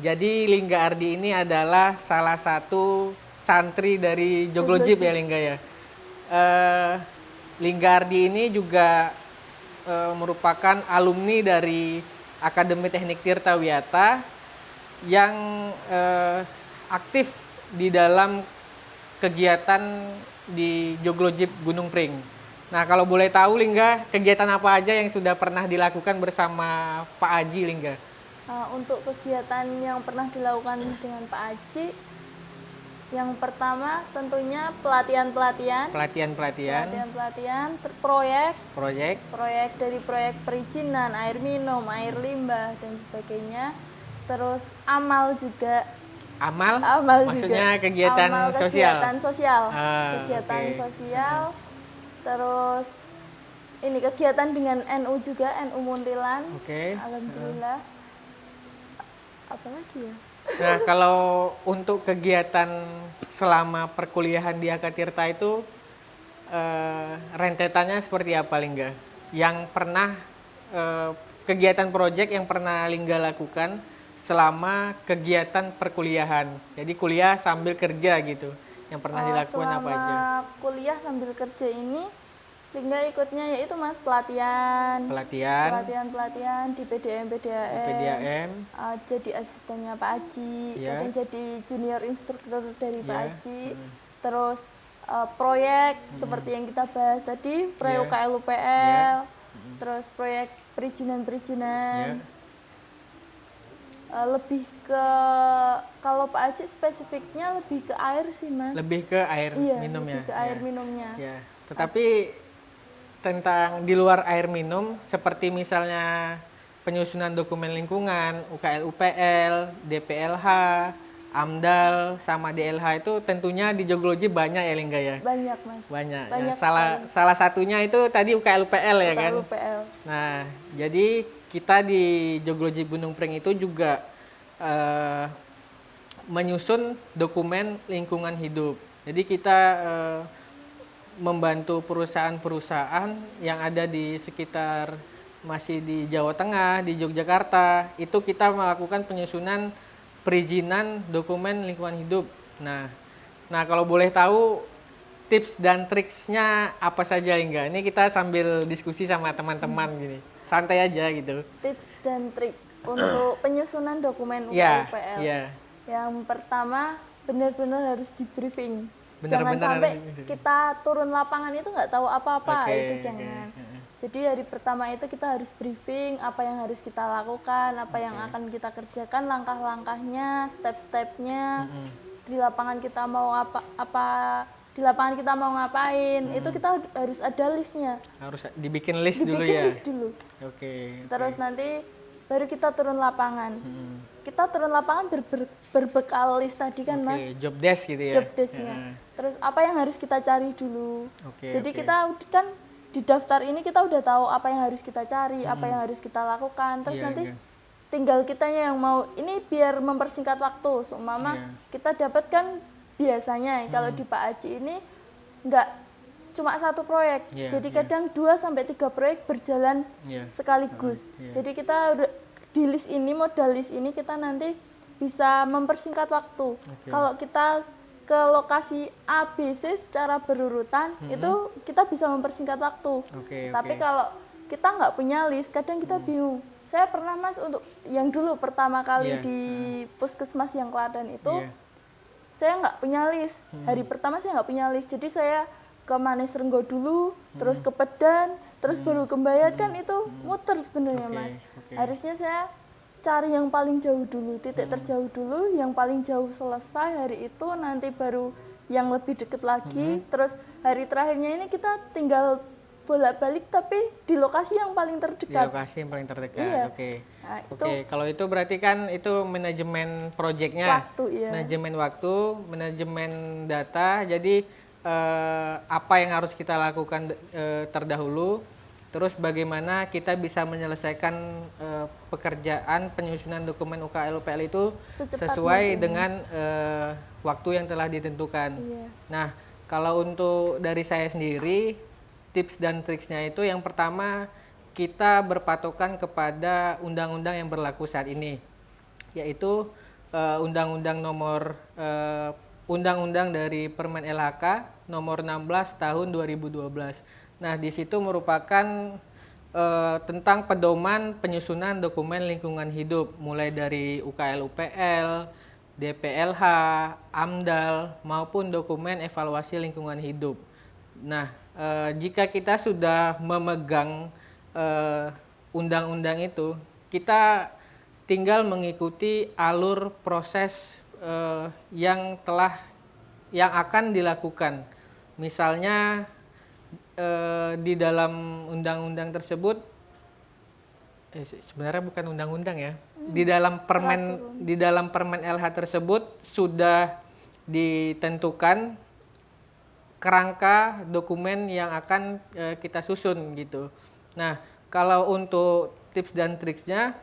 Jadi Lingga Ardi ini adalah salah satu santri dari Joglojib ya Lingga ya. Lingga Ardi ini juga merupakan alumni dari Akademi Teknik Tirta Wiyata yang aktif di dalam kegiatan di Joglojib Gunung Pring. Nah, kalau boleh tahu Lingga, kegiatan apa aja yang sudah pernah dilakukan bersama Pak Aji Lingga? Untuk kegiatan yang pernah dilakukan dengan Pak Aji, yang pertama tentunya pelatihan-pelatihan, proyek dari proyek perizinan, air minum, air limbah dan sebagainya. Terus amal juga. Amal maksudnya juga. kegiatan sosial. Kegiatan sosial. Terus ini kegiatan dengan NU juga, NU Muntilan. Alhamdulillah. Apa lagi ya? Nah, kalau untuk kegiatan selama perkuliahan di Akatirta itu rentetannya seperti apa Lingga? Yang pernah kegiatan proyek yang pernah Lingga lakukan selama kegiatan perkuliahan. Jadi kuliah sambil kerja gitu. Yang pernah dilakukan apa aja? Selama kuliah sambil kerja ini Lingga ikutnya yaitu Mas pelatihan di PDAM. Jadi asistennya Pak Aji, kadang jadi junior instruktur dari Pak Aji. Terus proyek seperti yang kita bahas tadi, proyek UKL UPL, terus proyek perizinan. Lebih ke, kalau Pak Aji spesifiknya lebih ke air sih Mas. Lebih ke air minum ya? Lebih ke air minumnya. Ya. Tetapi tentang di luar air minum, seperti misalnya penyusunan dokumen lingkungan, UKL UPL, DPLH, AMDAL, sama DLH itu tentunya di Joglojib banyak ya Lingga ya? Banyak Mas. Banyak ya. Salah satunya itu tadi UKL UPL ya kan? UPL. Nah, jadi kita di Joglojib Gunung Pring itu juga menyusun dokumen lingkungan hidup. Jadi kita membantu perusahaan-perusahaan yang ada di sekitar masih di Jawa Tengah, di Yogyakarta, itu kita melakukan penyusunan perizinan dokumen lingkungan hidup. Nah kalau boleh tahu tips dan triksnya apa saja Lingga? Ini kita sambil diskusi sama teman-teman gini, santai aja gitu. Tips dan trik untuk penyusunan dokumen UPL. Yang pertama benar-benar harus di briefing. Jangan sampai kita turun lapangan itu nggak tahu apa-apa, itu jangan. Jadi hari pertama itu kita harus briefing apa yang harus kita lakukan, apa yang akan kita kerjakan, langkah-langkahnya, step-stepnya. Di lapangan kita mau di lapangan kita mau ngapain, itu kita harus ada listnya. Harus dibikin list dulu ya? Dibikin list dulu. Terus nanti baru kita turun lapangan. Kita turun lapangan berbekal list tadi kan Mas. Job desk gitu ya? Job desknya. Terus apa yang harus kita cari dulu. Jadi kita kan di daftar ini kita udah tahu apa yang harus kita cari, apa yang harus kita lakukan. Terus nanti tinggal kitanya yang mau, ini biar mempersingkat waktu. Seumpama kita dapatkan biasanya kalau di Pak Aji ini nggak cuma satu proyek. Jadi kadang 2-3 proyek berjalan sekaligus. Jadi kita di list ini, modal list ini kita nanti bisa mempersingkat waktu. Kalau kita ke lokasi A, B, C secara berurutan, itu kita bisa mempersingkat waktu. Tapi kalau kita nggak punya list, kadang kita bingung. Saya pernah Mas, untuk yang dulu pertama kali di puskesmas yang Klaten itu, saya nggak punya list. Hari pertama saya nggak punya list, jadi saya ke Manis Renggo dulu, terus ke Pedan, terus baru ke Mbayat, kan itu muter sebenarnya Mas. Harusnya saya cari yang paling jauh dulu, titik terjauh dulu, yang paling jauh selesai hari itu, nanti baru yang lebih deket lagi, terus hari terakhirnya ini kita tinggal bolak-balik tapi di lokasi yang paling terdekat. Di lokasi yang paling terdekat, kalau itu berarti kan itu manajemen proyeknya, manajemen waktu, manajemen data, jadi apa yang harus kita lakukan terdahulu, terus bagaimana kita bisa menyelesaikan pekerjaan penyusunan dokumen UKL UPL itu sesuai dengan waktu yang telah ditentukan. Nah, kalau untuk dari saya sendiri, tips dan triksnya itu yang pertama kita berpatokan kepada undang-undang yang berlaku saat ini, yaitu Undang-Undang nomor Undang-Undang dari Permen LHK nomor 16 tahun 2012. Nah, di situ merupakan tentang pedoman penyusunan dokumen lingkungan hidup, mulai dari UKL-UPL, DPLH, AMDAL, maupun dokumen evaluasi lingkungan hidup. Nah, jika kita sudah memegang undang-undang itu, kita tinggal mengikuti alur proses yang akan dilakukan. Misalnya di dalam undang-undang tersebut, sebenarnya bukan undang-undang ya, di dalam permen LH tersebut sudah ditentukan kerangka dokumen yang akan kita susun gitu. Nah, kalau untuk tips dan triksnya,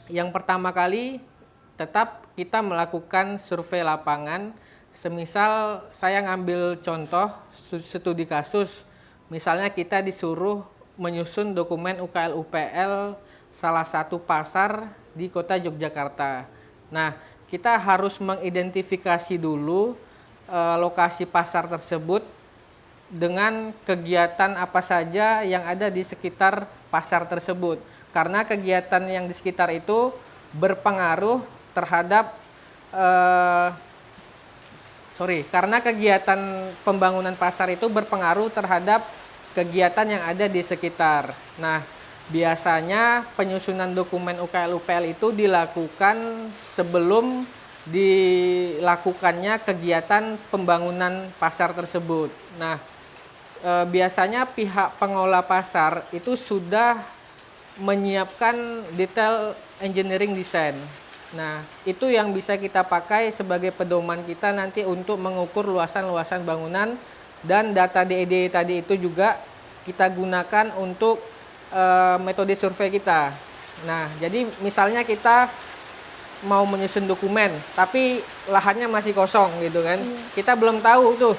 yang pertama kali tetap kita melakukan survei lapangan. Semisal saya ngambil contoh studi kasus, misalnya kita disuruh menyusun dokumen UKL-UPL salah satu pasar di kota Yogyakarta. Nah, kita harus mengidentifikasi dulu lokasi pasar tersebut dengan kegiatan apa saja yang ada di sekitar pasar tersebut. Karena kegiatan yang di sekitar itu berpengaruh terhadap karena kegiatan pembangunan pasar itu berpengaruh terhadap kegiatan yang ada di sekitar. Nah, biasanya penyusunan dokumen UKL-UPL itu dilakukan sebelum dilakukannya kegiatan pembangunan pasar tersebut. Nah, biasanya pihak pengelola pasar itu sudah menyiapkan detail engineering design. Nah, itu yang bisa kita pakai sebagai pedoman kita nanti untuk mengukur luasan-luasan bangunan, dan data DED tadi itu juga kita gunakan untuk metode survei kita. Nah, jadi misalnya kita mau menyusun dokumen, tapi lahannya masih kosong gitu kan. Kita belum tahu tuh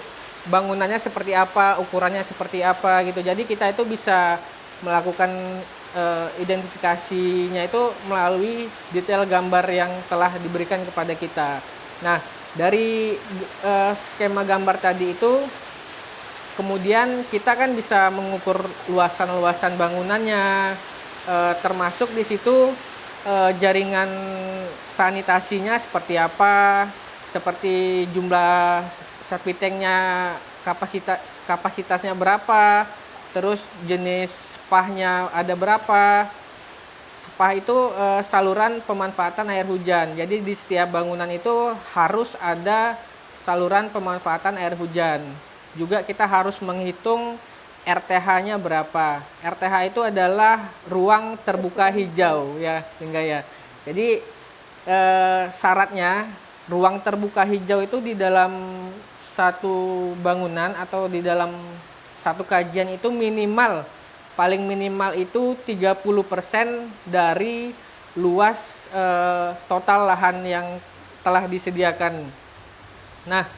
bangunannya seperti apa, ukurannya seperti apa gitu. Jadi kita itu bisa melakukan identifikasinya itu melalui detail gambar yang telah diberikan kepada kita. Nah, dari skema gambar tadi itu kemudian kita kan bisa mengukur luasan-luasan bangunannya, termasuk di situ jaringan sanitasinya seperti apa, seperti jumlah septic tanknya kapasitasnya berapa, terus jenis spahnya ada berapa. Spah itu saluran pemanfaatan air hujan. Jadi di setiap bangunan itu harus ada saluran pemanfaatan air hujan. Juga kita harus menghitung RTH-nya berapa. RTH itu adalah ruang terbuka hijau ya, hingga ya. Jadi syaratnya ruang terbuka hijau itu di dalam satu bangunan atau di dalam satu kajian itu paling minimal itu 30% dari luas total lahan yang telah disediakan. Nah,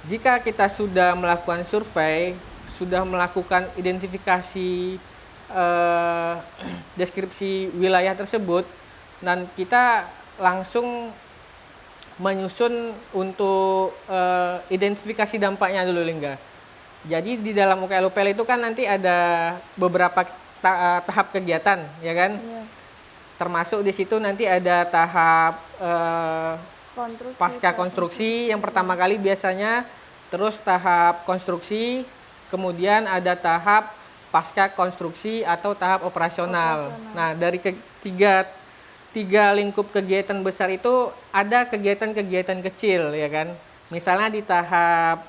jika kita sudah melakukan survei, sudah melakukan identifikasi deskripsi wilayah tersebut, dan kita langsung menyusun untuk identifikasi dampaknya dulu, Lingga. Jadi di dalam UKL-UPL itu kan nanti ada beberapa tahap kegiatan, ya kan? Iya. Termasuk di situ nanti ada tahap pasca konstruksi yang pertama kali biasanya, terus tahap konstruksi, kemudian ada tahap pasca konstruksi atau tahap operasional. Nah, dari tiga lingkup kegiatan besar itu ada kegiatan-kegiatan kecil, ya kan? Misalnya di tahap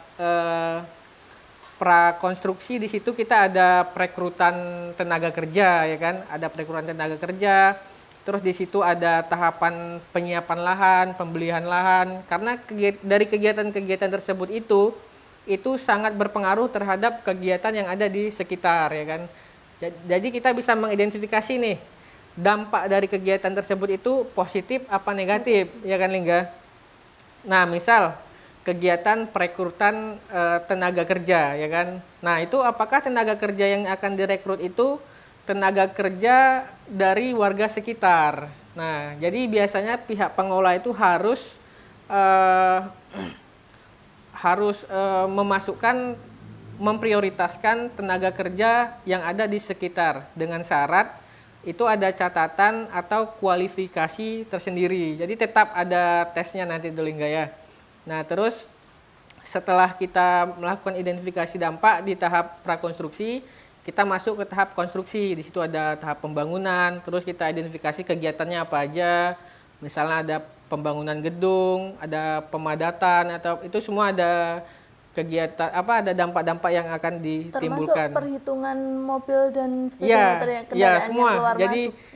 prakonstruksi, di situ kita ada perekrutan tenaga kerja, ya kan? Ada perekrutan tenaga kerja. Terus di situ ada tahapan penyiapan lahan, pembelian lahan. Karena dari kegiatan-kegiatan tersebut itu sangat berpengaruh terhadap kegiatan yang ada di sekitar, ya kan? Jadi kita bisa mengidentifikasi nih dampak dari kegiatan tersebut itu positif apa negatif, ya kan, Lingga? Nah, misal kegiatan perekrutan tenaga kerja, ya kan? Nah, itu apakah tenaga kerja yang akan direkrut itu tenaga kerja dari warga sekitar? Nah, jadi biasanya pihak pengelola itu harus harus memprioritaskan tenaga kerja yang ada di sekitar dengan syarat itu ada catatan atau kualifikasi tersendiri. Jadi tetap ada tesnya nanti dulu enggak ya. Nah, terus setelah kita melakukan identifikasi dampak di tahap prakonstruksi, kita masuk ke tahap konstruksi. Di situ ada tahap pembangunan, terus kita identifikasi kegiatannya apa aja. Misalnya ada pembangunan gedung, ada pemadatan, atau itu semua ada kegiatan ada dampak-dampak yang akan ditimbulkan. Termasuk perhitungan mobil dan sepeda motor yang kendaraannya semua. keluar Jadi masuk.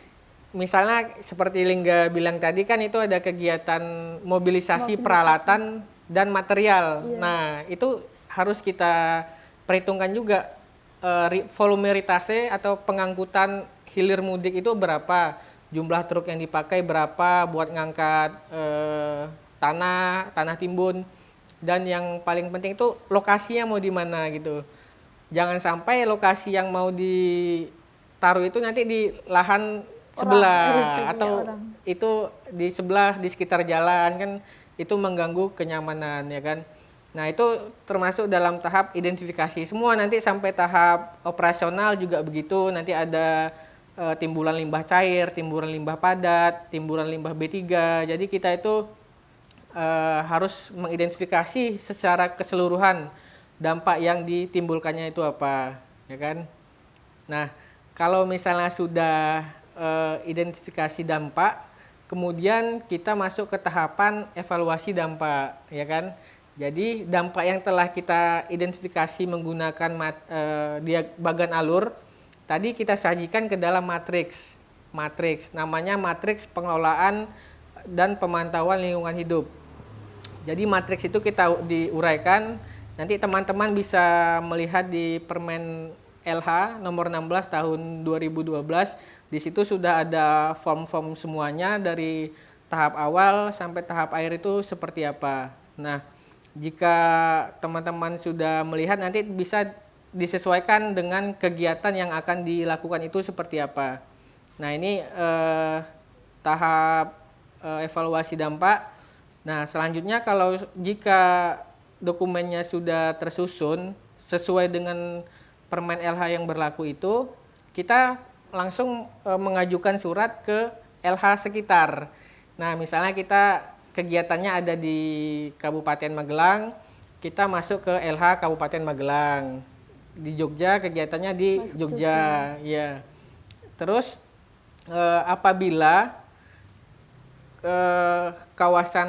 Misalnya seperti Lingga bilang tadi kan itu ada kegiatan mobilisasi. Peralatan dan material. Iya. Nah, itu harus kita perhitungkan juga volume ritase atau pengangkutan hilir mudik itu berapa, jumlah truk yang dipakai berapa buat ngangkat tanah timbun. Dan yang paling penting itu lokasinya mau di mana gitu. Jangan sampai lokasi yang mau ditaruh itu nanti di lahan sebelah atau itu di sebelah di sekitar jalan kan, itu mengganggu kenyamanan ya kan. Nah, itu termasuk dalam tahap identifikasi. Semua nanti sampai tahap operasional juga begitu. Nanti ada timbulan limbah cair, timbulan limbah padat, timbulan limbah B3. Jadi kita itu harus mengidentifikasi secara keseluruhan dampak yang ditimbulkannya itu apa, ya kan? Nah, kalau misalnya sudah identifikasi dampak, kemudian kita masuk ke tahapan evaluasi dampak, ya kan? Jadi dampak yang telah kita identifikasi menggunakan bagan alur, tadi kita sajikan ke dalam matriks, namanya matriks pengelolaan dan pemantauan lingkungan hidup. Jadi matriks itu kita diuraikan, nanti teman-teman bisa melihat di Permen LH nomor 16 tahun 2012. Di situ sudah ada form-form semuanya dari tahap awal sampai tahap akhir itu seperti apa. Nah, jika teman-teman sudah melihat nanti bisa disesuaikan dengan kegiatan yang akan dilakukan itu seperti apa. Nah, ini tahap evaluasi dampak. Nah, selanjutnya kalau jika dokumennya sudah tersusun sesuai dengan Permen LH yang berlaku itu, kita langsung mengajukan surat ke LH sekitar. Nah, misalnya kita kegiatannya ada di Kabupaten Magelang, kita masuk ke LH Kabupaten Magelang. Di Jogja kegiatannya di Jogja, ya. Terus apabila kawasan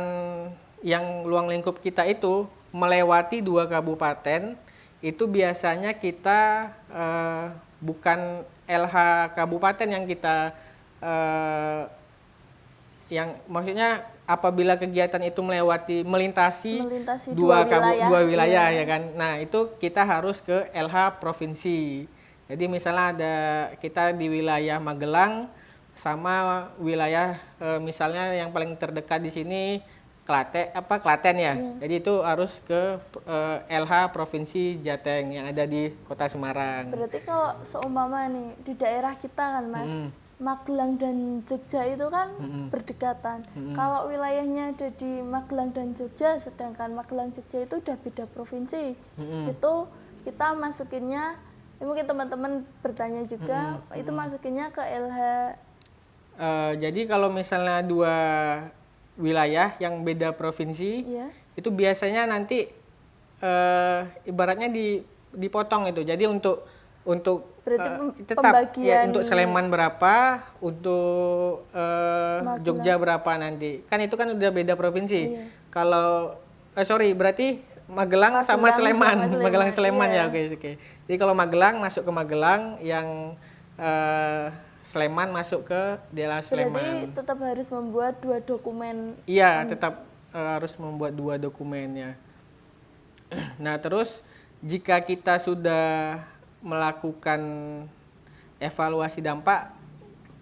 yang luang lingkup kita itu melewati 2 kabupaten, itu biasanya kita bukan LH kabupaten yang kita yang maksudnya apabila kegiatan itu melintasi dua wilayah ya kan. Nah, itu kita harus ke LH provinsi. Jadi misalnya kita di wilayah Magelang sama wilayah misalnya yang paling terdekat di sini Klaten ya. Jadi itu harus ke LH Provinsi Jateng yang ada di Kota Semarang. Berarti kalau seumpama nih di daerah kita kan Mas, Magelang dan Jogja itu kan berdekatan. Kalau wilayahnya ada di Magelang dan Jogja, sedangkan Magelang Jogja itu udah beda provinsi. Itu kita masukinnya, mungkin teman-teman bertanya juga, itu masukinnya ke LH. Jadi kalau misalnya 2 wilayah yang beda provinsi, itu biasanya nanti ibaratnya dipotong itu. Jadi untuk tetap ya untuk Sleman berapa, untuk Jogja berapa nanti. Kan itu kan udah beda provinsi. Kalau berarti Magelang sama Sleman. Magelang Sleman ya, oke. Jadi kalau Magelang masuk ke Magelang, yang Sleman masuk ke daerah Sleman. Berarti tetap harus membuat 2 dokumen. Iya, tetap harus membuat 2 dokumennya. Nah, terus jika kita sudah melakukan evaluasi dampak,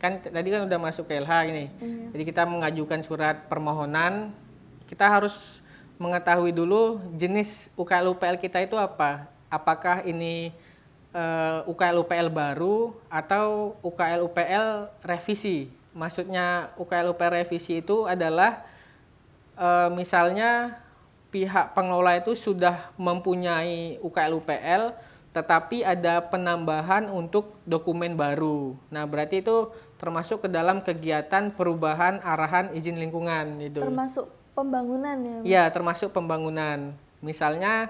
kan tadi kan udah masuk ke LH ini. Jadi kita mengajukan surat permohonan, kita harus mengetahui dulu jenis UKL-UPL kita itu apa. Apakah ini UKL-UPL baru atau UKL-UPL revisi. Maksudnya UKL-UPL revisi itu adalah misalnya pihak pengelola itu sudah mempunyai UKL-UPL, tetapi ada penambahan untuk dokumen baru. Nah, berarti itu termasuk ke dalam kegiatan perubahan arahan izin lingkungan itu. Termasuk pembangunan ya? Iya, termasuk pembangunan. Misalnya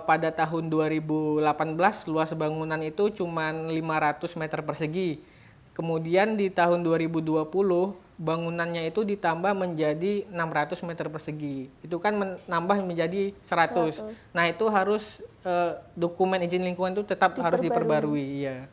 pada tahun 2018 luas bangunan itu cuma 500 meter persegi. Kemudian di tahun 2020 bangunannya itu ditambah menjadi 600 meter persegi. Itu kan menambah menjadi 100. Nah, itu harus dokumen izin lingkungan itu tetap harus diperbarui. Iya.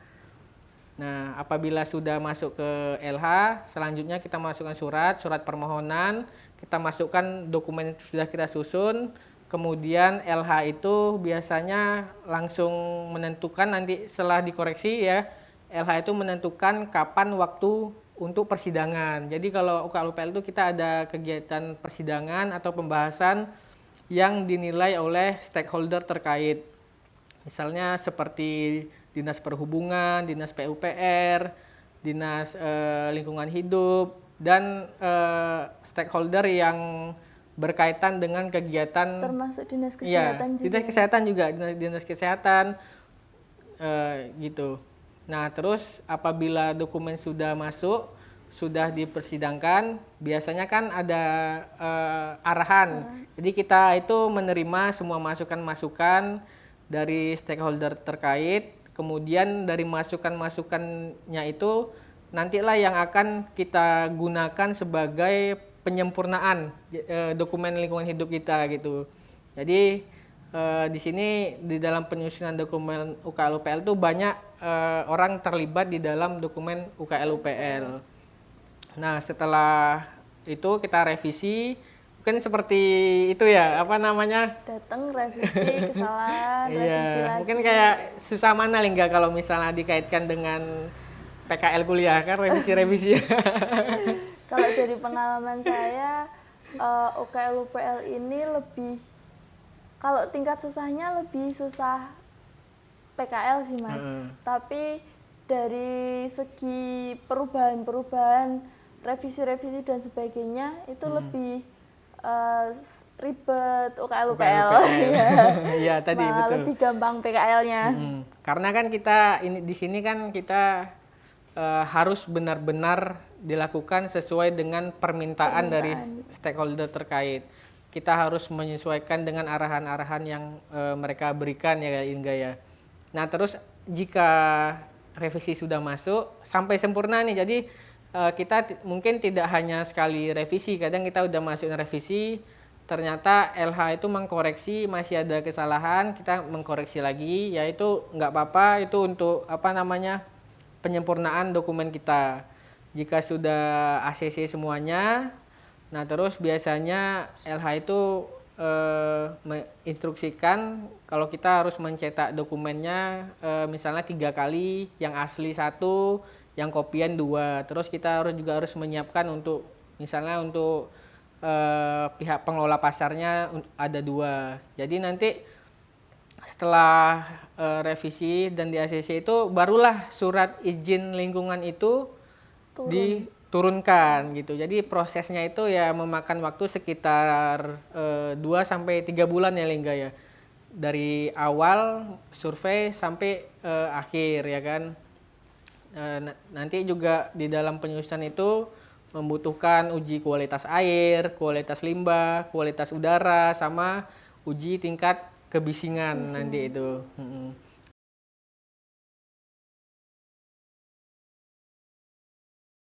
Nah, apabila sudah masuk ke LH, selanjutnya kita masukkan surat permohonan, kita masukkan dokumen yang sudah kita susun, kemudian LH itu biasanya langsung menentukan nanti setelah dikoreksi ya, LH itu menentukan kapan waktu untuk persidangan. Jadi kalau UKL-UPL itu kita ada kegiatan persidangan atau pembahasan yang dinilai oleh stakeholder terkait. Misalnya seperti Dinas Perhubungan, Dinas PUPR, Dinas Lingkungan Hidup, dan stakeholder yang berkaitan dengan kegiatan. Termasuk Dinas Kesehatan juga. Dinas Kesehatan juga, Dinas Kesehatan gitu. Nah, terus apabila dokumen sudah masuk, sudah dipersidangkan, biasanya kan ada arahan. Jadi kita itu menerima semua masukan-masukan dari stakeholder terkait, kemudian dari masukan-masukannya itu nantilah yang akan kita gunakan sebagai penyempurnaan dokumen lingkungan hidup kita gitu. Jadi di sini di dalam penyusunan dokumen UKL-UPL itu banyak orang terlibat di dalam dokumen UKL-UPL. Nah, setelah itu kita revisi, mungkin seperti itu ya, apa namanya? Datang revisi, kesalahan, revisi lagi. Mungkin kayak susah mana Lingga kalau misalnya dikaitkan dengan PKL kuliah kan revisi-revisi. Kalau dari pengalaman saya, UKL-UPL ini lebih, kalau tingkat susahnya lebih susah PKL sih Mas. Tapi dari segi perubahan-perubahan, revisi-revisi dan sebagainya itu lebih ribet UKL-UPL. Iya tadi betul. Lebih gampang PKL-nya. Karena kan kita di sini kan kita harus benar-benar dilakukan sesuai dengan permintaan dari stakeholder terkait. Kita harus menyesuaikan dengan arahan-arahan yang mereka berikan ya Inga ya. Nah, terus jika revisi sudah masuk sampai sempurna nih, jadi kita mungkin tidak hanya sekali revisi, kadang kita udah masukin revisi, ternyata LH itu mengkoreksi masih ada kesalahan, kita mengkoreksi lagi, yaitu nggak apa-apa, itu untuk apa namanya penyempurnaan dokumen kita. Jika sudah ACC semuanya, nah terus biasanya LH itu menginstruksikan kalau kita harus mencetak dokumennya misalnya 3 kali, yang asli 1, yang kopian 2. Terus kita juga harus menyiapkan untuk misalnya untuk pihak pengelola pasarnya ada 2. Jadi nanti setelah revisi dan di ACC itu barulah surat izin lingkungan itu diturunkan gitu. Jadi prosesnya itu ya memakan waktu sekitar 2 sampai 3 bulan ya Lingga ya. Dari awal survei sampai akhir ya kan. Nanti juga di dalam penyusunan itu membutuhkan uji kualitas air, kualitas limbah, kualitas udara, sama uji tingkat kebisingan nanti itu.